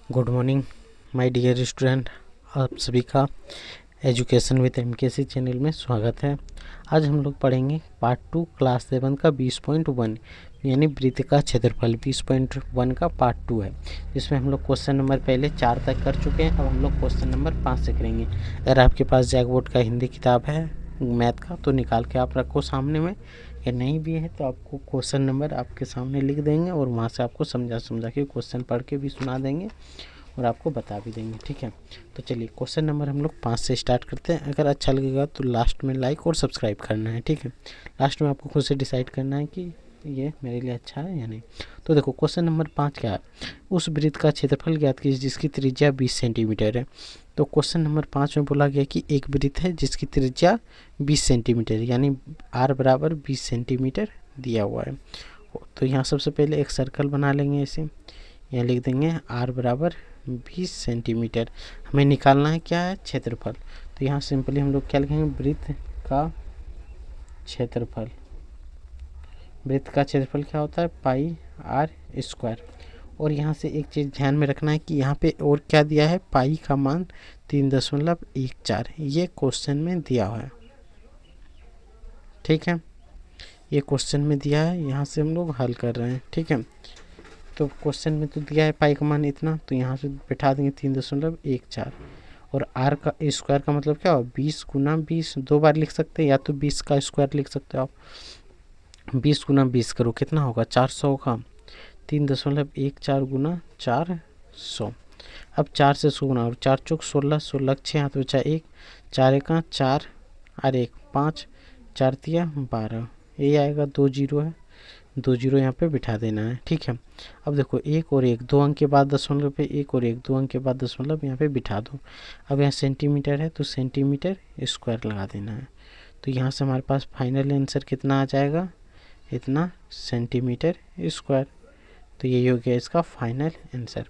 Good morning my dear student. आप सभी का एजुकेशन विद एमकेसी चैनल में स्वागत है। आज हम लोग पढ़ेंगे पार्ट 2 क्लास 7 का 20.1 यानी वृत्त का क्षेत्रफल 20.1 का पार्ट 2 है, जिसमें हम लोग क्वेश्चन नंबर पहले 4 तक कर चुके हैं। अब हम लोग क्वेश्चन नंबर 5 से करेंगे। अगर आपके पास जैक बोर्ड का हिंदी किताब है मैथ का तो निकाल के आप रखो सामने में, या नहीं भी है तो आपको क्वेश्चन नंबर आपके सामने लिख देंगे और वहाँ से आपको समझा के क्वेश्चन पढ़ के भी सुना देंगे और आपको बता भी देंगे। ठीक है, तो चलिए क्वेश्चन नंबर हम लोग 5 से स्टार्ट करते हैं। अगर अच्छा लगेगा तो लास्ट में लाइक और सब्सक्राइब करना है। ठीक है, लास्ट में आपको खुद से डिसाइड करना है कि ये मेरे लिए अच्छा है या नहीं। तो देखो क्वेश्चन नंबर 5 क्या है, उस वृत्त का क्षेत्रफल ज्ञात कीजिए जिसकी त्रिज्या 20 सेंटीमीटर है। तो क्वेश्चन नंबर 5 में बोला गया कि एक वृत्त है जिसकी त्रिज्या 20 सेंटीमीटर यानी r बराबर 20 सेंटीमीटर दिया हुआ है। तो यहाँ सबसे पहले एक सर्कल बना लेंगे, इसे यहाँ लिख देंगे r बराबर 20 सेंटीमीटर। हमें निकालना है क्या है, क्षेत्रफल। तो यहाँ सिंपली हम लोग क्या लिखेंगे, वृत्त का क्षेत्रफल। वृत्त का क्षेत्रफल क्या होता है, पाई आर स्क्वायर। और यहाँ से एक चीज़ ध्यान में रखना है कि यहाँ पे और क्या दिया है, पाई का मान 3.14 ये क्वेश्चन में दिया हुआ है। ठीक है, ये क्वेश्चन में दिया है, यहाँ से हम लोग हल कर रहे हैं। ठीक है, तो क्वेश्चन में तो दिया है पाई का मान इतना, तो यहाँ से बैठा देंगे 3.14 और आर का स्क्वायर का मतलब क्या हो, 20 गुना 20 दो बार लिख सकते हैं, या तो 20 का स्क्वायर लिख सकते हो आप। 20 गुना 20 करो कितना होगा, 400 होगा। 3.14 गुना 400। अब 4 से 100 गुना और 4 चौक 16, 16 6 हाथ बचा 1, 4 एका 4 और 1 5, 4 तिया 12, ये आएगा 2 जीरो है, 2 जीरो यहाँ पे बिठा देना है। ठीक है, अब देखो एक और एक 2 अंक के बाद दशमलव पे, एक और एक 2 अंक के बाद दशमलव यहाँ पे बिठा दो। अब यहाँ सेंटीमीटर है तो सेंटीमीटर स्क्वायर लगा देना है। तो यहाँ से हमारे पास फाइनल आंसर कितना आ जाएगा, इतना सेंटीमीटर स्क्वायर। तो यही हो गया इसका फाइनल आंसर।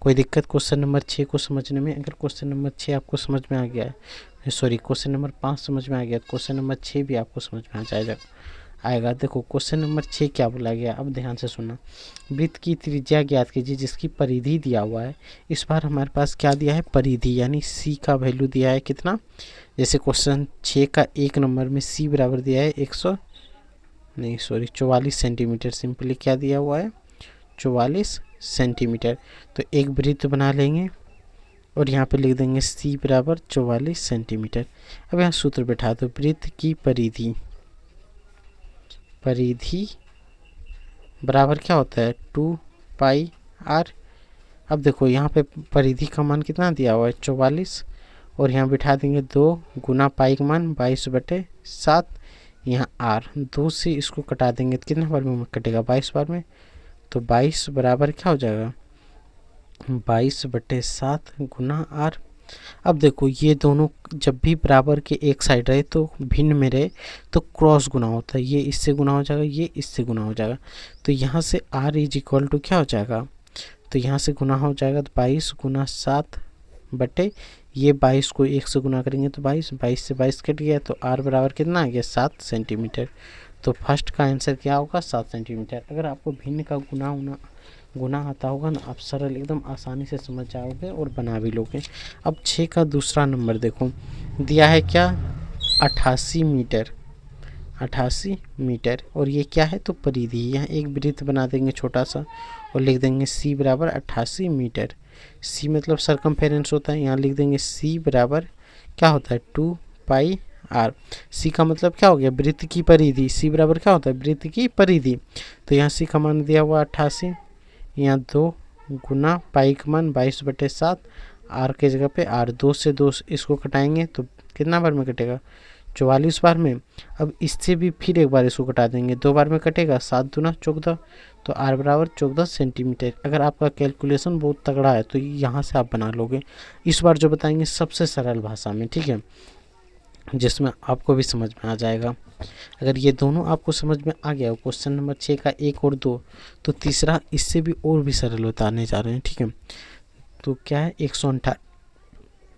कोई दिक्कत क्वेश्चन नंबर 6 को समझने में? अगर क्वेश्चन नंबर 6 आपको समझ में आ गया है, सॉरी क्वेश्चन नंबर 5 समझ में आ गया, क्वेश्चन नंबर 6 भी आपको समझ में आ जाएगा आएगा। देखो क्वेश्चन नंबर 6 क्या बोला गया, अब ध्यान से सुनना। वृत्त की त्रिज्या ज्ञात कीजिए जिसकी परिधि दिया हुआ है। इस बार हमारे पास क्या दिया है, परिधि, यानी सी का वैल्यू दिया है कितना। जैसे क्वेश्चन 6 का 1 नंबर में सी बराबर दिया है 44 सेंटीमीटर। सिंपली क्या दिया हुआ है, 44 सेंटीमीटर। तो एक वृत्त बना लेंगे और यहाँ पे लिख देंगे सी बराबर 44 सेंटीमीटर। अब यहाँ सूत्र बैठा दो, वृत्त की परिधि, परिधि बराबर क्या होता है 2 पाई आर। अब देखो यहाँ पे परिधि का मान कितना दिया हुआ है 44, और यहाँ बिठा देंगे 2 गुना पाई का मान 22/7, यहाँ आर 2 से इसको कटा देंगे तो कितना बार में कटेगा, 22 बार में। तो 22 बराबर क्या हो जाएगा, 22/7 गुना आर। अब देखो ये दोनों जब भी बराबर के एक साइड रहे तो भिन्न में रहे तो क्रॉस गुना होता है, ये इससे गुना हो जाएगा, ये इससे गुना हो जाएगा। तो यहाँ से r इज इक्वल टू क्या हो जाएगा, तो यहाँ से गुना हो जाएगा तो 22 गुना 7 बटे ये 22 को 1 से गुना करेंगे तो 22, 22 से 22 कट गया तो r बराबर कितना आ गया 7 सेंटीमीटर। तो फर्स्ट का आंसर क्या होगा 7 सेंटीमीटर। अगर आपको भिन्न का गुना आता होगा ना, आप सरल एकदम आसानी से समझ जाओगे और बना भी लोगे। अब 6 का दूसरा नंबर देखो, दिया है क्या 88 मीटर, 88 मीटर। और ये क्या है, तो परिधि। यहाँ एक वृत्त बना देंगे छोटा सा और लिख देंगे सी बराबर 88 मीटर। सी मतलब सरकमफेरेंस होता है, यहाँ लिख देंगे सी बराबर क्या होता है 2 पाई आर। सी का मतलब क्या हो गया, वृत्त की परिधि। सी बराबर क्या होता है, वृत्त की परिधि। तो यहाँ सी का मान दिया हुआ 88, यहाँ 2 गुना पाई का मान 22/7, आर के जगह पे आर, 2 से 2 इसको कटाएंगे तो कितना बार में कटेगा 44 बार में। अब इससे भी फिर एक बार इसको कटा देंगे, 2 बार में कटेगा, 7 दूना 14, तो आर बराबर 14 सेंटीमीटर। अगर आपका कैलकुलेशन बहुत तगड़ा है तो यहाँ से आप बना लोगे। इस बार जो बताएंगे सबसे सरल भाषा में, ठीक है, जिसमें आपको भी समझ में आ जाएगा। अगर ये दोनों आपको समझ में आ गया, क्वेश्चन नंबर 6 का 1 और 2, तो तीसरा इससे भी और भी सरल बताने जा रहे हैं। ठीक है, तो क्या है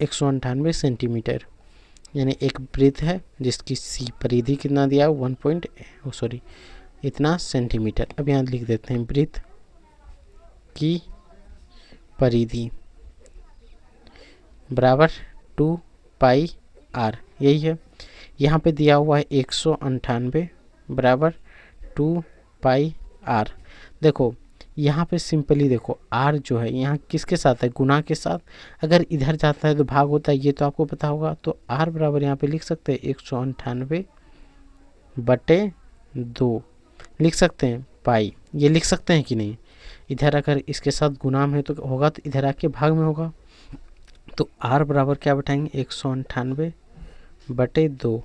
198 सेंटीमीटर, यानी एक वृत्त है जिसकी सी परिधि कितना दिया है इतना सेंटीमीटर। अब यहाँ लिख देते हैं वृत्त की परिधि, बराबर 2 पाई आर, यही है। यहाँ पे दिया हुआ है 198 बराबर 2 पाई आर। देखो यहाँ पे सिंपली देखो आर जो है यहाँ किसके साथ है, गुना के साथ। अगर इधर जाता है तो भाग होता है, ये तो आपको पता होगा। तो आर बराबर यहाँ पे लिख सकते हैं 198 बटे 2 लिख सकते हैं पाई, ये लिख सकते हैं कि नहीं। इधर अगर इसके साथ गुना में तो होगा, तो इधर आके भाग में होगा। तो आर बराबर क्या बैठाएंगे 198 बटे 2।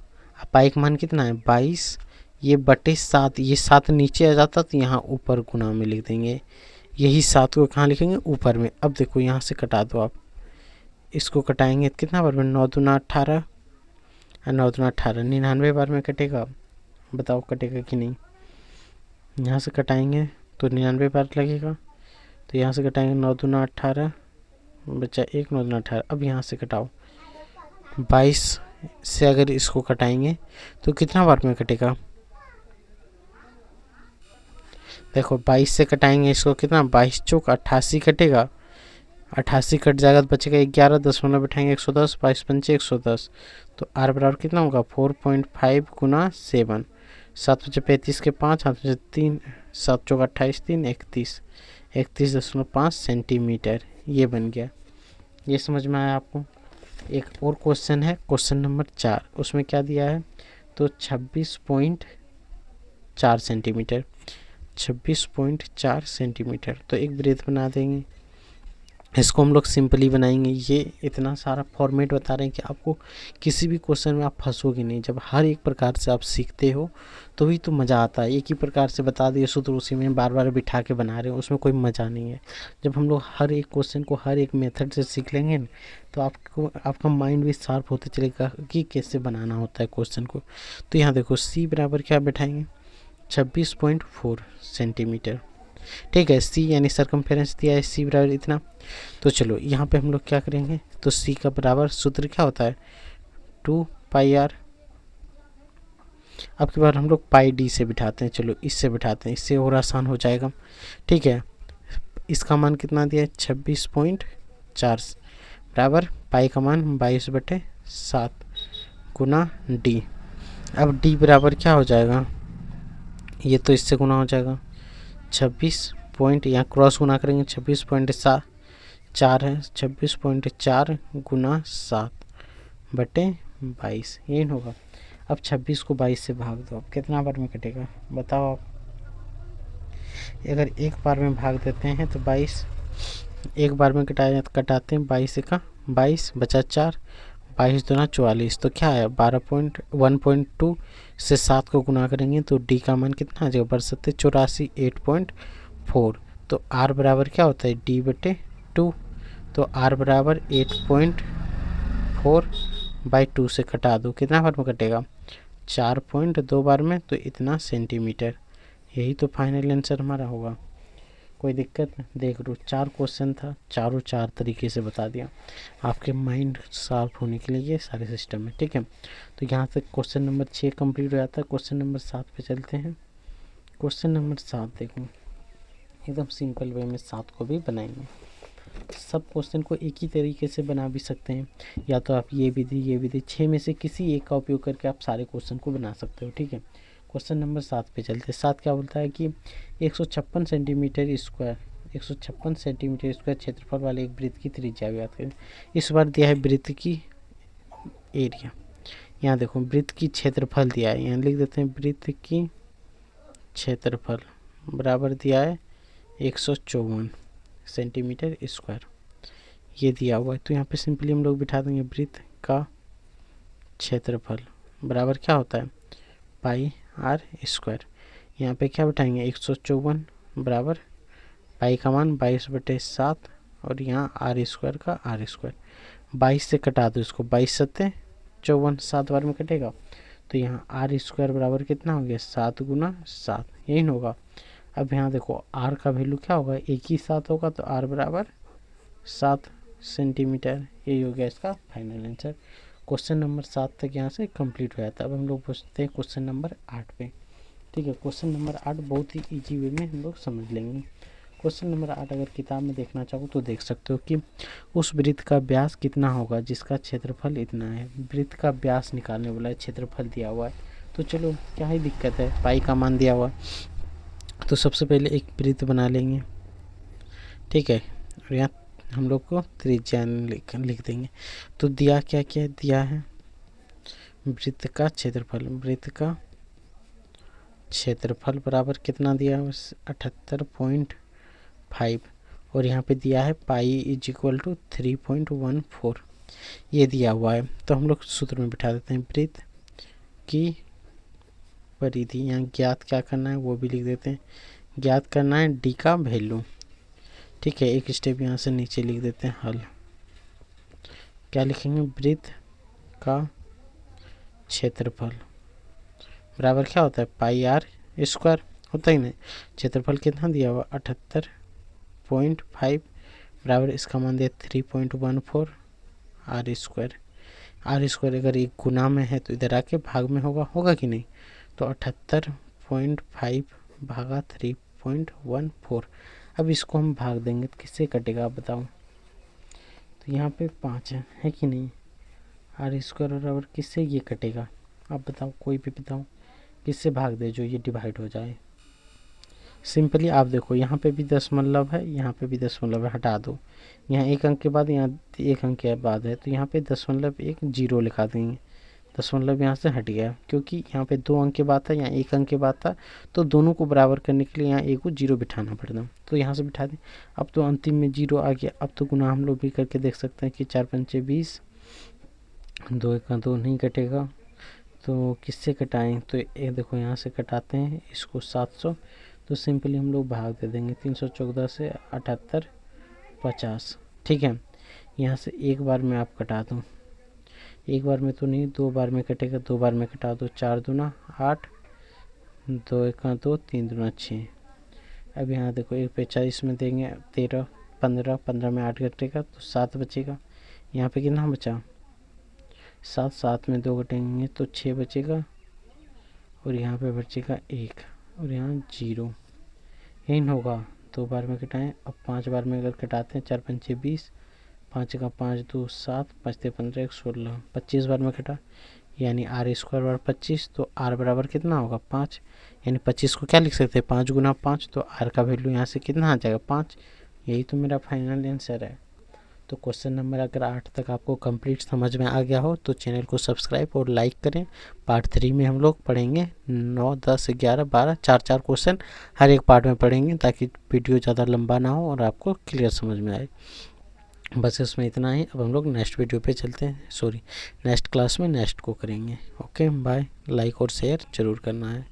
पाई का मान कितना है 22, ये बटे 7, ये 7 नीचे आ जाता तो यहाँ ऊपर गुना में लिख देंगे। यही 7 को कहाँ लिखेंगे, ऊपर में। अब देखो यहाँ से कटा दो आप, इसको कटाएंगे कितना बार में, 9 दूना 18, 9 दूना 18, 99 बार में कटेगा। बताओ कटेगा कि नहीं। यहाँ से कटाएंगे तो 99 बार लगेगा। तो यहाँ से कटाएंगे 9 दूना 18, बचा 1, 9 दूना 18। अब यहाँ से कटाओ 22 से, अगर इसको कटाएंगे तो कितना बार में कटेगा। देखो 22 से कटाएंगे इसको, कितना 22 चौक 88 कटेगा। 88 कट जाएगा तो बचेगा 11, 10 बैठाएंगे 110, 22 पंचे 110। तो आर बराबर कितना होगा 4.5 गुना 7, 7 बचे 35 के 5, 7 बचे 3, 7 चौक 28, 3 31, 31.5 सेंटीमीटर। ये बन गया। ये समझ में आया आपको। एक और क्वेश्चन है, क्वेश्चन नंबर 4। उसमें क्या दिया है, तो 26.4 सेंटीमीटर, 26.4 सेंटीमीटर। तो एक वृत्त बना देंगे, इसको हम लोग सिंपली बनाएंगे। ये इतना सारा फॉर्मेट बता रहे हैं कि आपको किसी भी क्वेश्चन में आप फंसोगे नहीं। जब हर एक प्रकार से आप सीखते हो तो भी तो मज़ा आता है। एक ही प्रकार से बता दिए सूत्र, उसी में बार बार बिठा के बना रहे हो, उसमें कोई मज़ा नहीं है। जब हम लोग हर एक क्वेश्चन को हर एक मेथड से सीख लेंगे ना, तो आपका माइंड भी शार्प होते चलेगा कि कैसे बनाना होता है क्वेश्चन को। तो यहाँ देखो सी बराबर क्या बैठाएंगे 26.4 सेंटीमीटर। ठीक है, सी यानी सरकमफेरेंस दिया है, सी बराबर इतना। तो चलो यहाँ पे हम लोग क्या करेंगे, तो सी का बराबर सूत्र क्या होता है 2 पाई आर। अब की बार हम लोग पाई डी से बिठाते हैं, चलो इससे बिठाते हैं, इससे और आसान हो जाएगा। ठीक है, इसका मान कितना दिया है 26.4 बराबर पाई का मान 22/7 गुना डी। अब डी बराबर क्या हो जाएगा, ये तो इससे गुना हो जाएगा 26 पॉइंट, यहाँ क्रॉस गुना करेंगे 26.4 है, 26.4 गुना 7 बटे 22, यही होगा। अब 26 को 22 से भाग दो, अब कितना बार में कटेगा बताओ आप। अगर एक बार में भाग देते हैं तो 22, एक बार में कटाते हैं 22 का 22 बचा 4, 22 दूना 44। तो क्या है 1.2 से 7 को गुना करेंगे तो डी का मान कितना आ जाएगा 82, 8.4। तो आर बराबर क्या होता है डी बटे 2। तो आर बराबर 8.4/2 से कटा दो, कितना बार में कटेगा 4.2 बार में, तो इतना सेंटीमीटर। यही तो फाइनल आंसर हमारा होगा। कोई दिक्कत देख लो, 4 क्वेश्चन था, चारों 4 तरीके से बता दिया। आपके माइंड शार्प होने के लिए ये सारे सिस्टम है। ठीक है, तो यहाँ से क्वेश्चन नंबर 6 कंप्लीट हो जाता है। क्वेश्चन नंबर 7 पे चलते हैं। क्वेश्चन नंबर 7 देखो, एकदम सिंपल वे में 7 को भी बनाएंगे। सब क्वेश्चन को एक ही तरीके से बना भी सकते हैं, या तो आप ये विधि 6 में से किसी एक का उपयोग करके आप सारे क्वेश्चन को बना सकते हो। ठीक है, क्वेश्चन नंबर 7 पे चलते। 7 क्या बोलता है कि 156 सेंटीमीटर स्क्वायर क्षेत्रफल वाले एक वृत्त की त्रिज्या ज्ञात करें। इस बार दिया है वृत्त की एरिया। यहाँ देखो वृत्त की क्षेत्रफल दिया है, यहाँ लिख देते हैं वृत्त की क्षेत्रफल बराबर दिया है 154 सेंटीमीटर स्क्वायर, ये दिया हुआ है। तो यहाँ पे सिंपली हम लोग बिठा देंगे वृत्त का क्षेत्रफल बराबर क्या होता है पाई आर स्क्वायर। यहाँ पे क्या बिठाएंगे 154 बराबर पाई का मान 22/7 और यहाँ आर स्क्वायर का आर स्क्वायर। 22 से कटा दो इसको, 22 सत्ते 54, 7 बार में कटेगा। तो यहाँ आर स्क्वायर बराबर कितना हो गया 7 गुना 7, यही होगा। अब यहाँ देखो आर का वैल्यू क्या होगा, एक ही 7 होगा, तो आर बराबर 7 सेंटीमीटर। यही हो गया इसका फाइनल आंसर। क्वेश्चन नंबर 7 तक यहाँ से कंप्लीट हो जाता है। अब हम लोग पूछते हैं क्वेश्चन नंबर 8 पे। ठीक है, क्वेश्चन नंबर 8 बहुत ही इजी वे में हम लोग समझ लेंगे। क्वेश्चन नंबर 8 अगर किताब में देखना चाहो तो देख सकते हो कि उस वृत्त का व्यास कितना होगा जिसका क्षेत्रफल इतना है। वृत्त का व्यास निकालने वाला है, क्षेत्रफल दिया हुआ है, तो चलो क्या ही दिक्कत है, पाई का मान दिया हुआ। तो सबसे पहले एक वृत्त बना लेंगे, ठीक है, और यहाँ हम लोग को त्रिज्या लिख देंगे। तो दिया क्या क्या दिया है, वृत्त का क्षेत्रफल, वृत्त का क्षेत्रफल बराबर कितना दिया है 78.5, और यहाँ पे दिया है पाई इज इक्वल टू 3.14, ये दिया हुआ है। तो हम लोग सूत्र में बिठा देते हैं, वृत्त की परिधि, यहाँ ज्ञात क्या करना है वो भी लिख देते हैं, ज्ञात करना है डी का वैल्यू, ठीक है। एक स्टेप यहाँ से नीचे लिख देते हैं हल। क्या लिखेंगे, वृत्त का क्षेत्रफल बराबर क्या होता है, पाई आर स्क्वायर, होता ही नहीं। क्षेत्रफल कितना दिया हुआ 78.5 बराबर इसका मान दिया 3.14 आर स्क्वायर। आर स्क्वायर अगर एक गुना में है तो इधर आके भाग में होगा कि नहीं, तो 78.5 भागा 3.14। अब इसको हम भाग देंगे तो किससे कटेगा आप बताओ, तो यहाँ पे 5 है कि नहीं, आर स्क्वायर बराबर किससे ये कटेगा, आप बताओ, कोई भी बताओ किससे भाग दे जो ये डिवाइड हो जाए। सिंपली आप देखो यहाँ पे भी दशमलव है, यहाँ पे भी दशमलव है, हटा दो, यहाँ एक अंक के बाद यहाँ एक अंक के बाद है, तो यहाँ पे दशमलव एक जीरो लिखा देंगे, दशमलव यहाँ से हट गया क्योंकि यहाँ पे 2 अंक के बाद था, यहाँ एक अंक के बाद था, तो दोनों को बराबर करने के लिए यहाँ एक को जीरो बिठाना पड़ता, तो यहाँ से बिठा दें। अब तो अंतिम में जीरो आ गया, अब तो गुना हम लोग भी करके देख सकते हैं कि 4 पंचे 20, 2 एक 2 नहीं कटेगा, तो किससे कटाएं, तो एक देखो यहाँ से कटाते हैं इसको 700, तो सिंपली हम लोग भाग दे देंगे 314 से 78 50, ठीक है। यहाँ से एक बार में आप कटा दो, एक बार में तो नहीं, 2 बार में कटेगा, 2 बार में कटा दो, 4 दूना 8, 2 एक 2, 3 दूना 6। अब यहाँ देखो एक पे 40 में देंगे 13, 15, 15 में 8 कटेगा तो 7 बचेगा, यहाँ पे कितना बचा 7, 7 में 2 कटेंगे तो 6 बचेगा, और यहाँ पे बचेगा 1, और यहाँ 0, यही होगा। 2 बार में कटाएं, अब 5 बार में अगर कटाते हैं 4 पंचे 20, 5 का 5 2 7, 5 ते 15 1 16, 25 बार में कटा, यानी आर स्क्वायर बराबर 25, तो आर बराबर कितना होगा 5, यानी 25 को क्या लिख सकते हैं 5 गुना 5, तो आर का वैल्यू यहाँ से कितना आ जाएगा 5, यही तो मेरा फाइनल आंसर है। तो क्वेश्चन नंबर अगर 8 तक आपको कंप्लीट समझ में आ गया हो तो चैनल को सब्सक्राइब और लाइक करें। पार्ट 3 में हम लोग पढ़ेंगे 9, 10, 11, 12 4 क्वेश्चन हर एक पार्ट में पढ़ेंगे ताकि वीडियो ज़्यादा लंबा ना हो और आपको क्लियर समझ में आए। बस इसमें इतना ही, अब हम लोग नेक्स्ट वीडियो पे चलते हैं, नेक्स्ट क्लास में नेक्स्ट को करेंगे। ओके बाय, लाइक और शेयर ज़रूर करना है।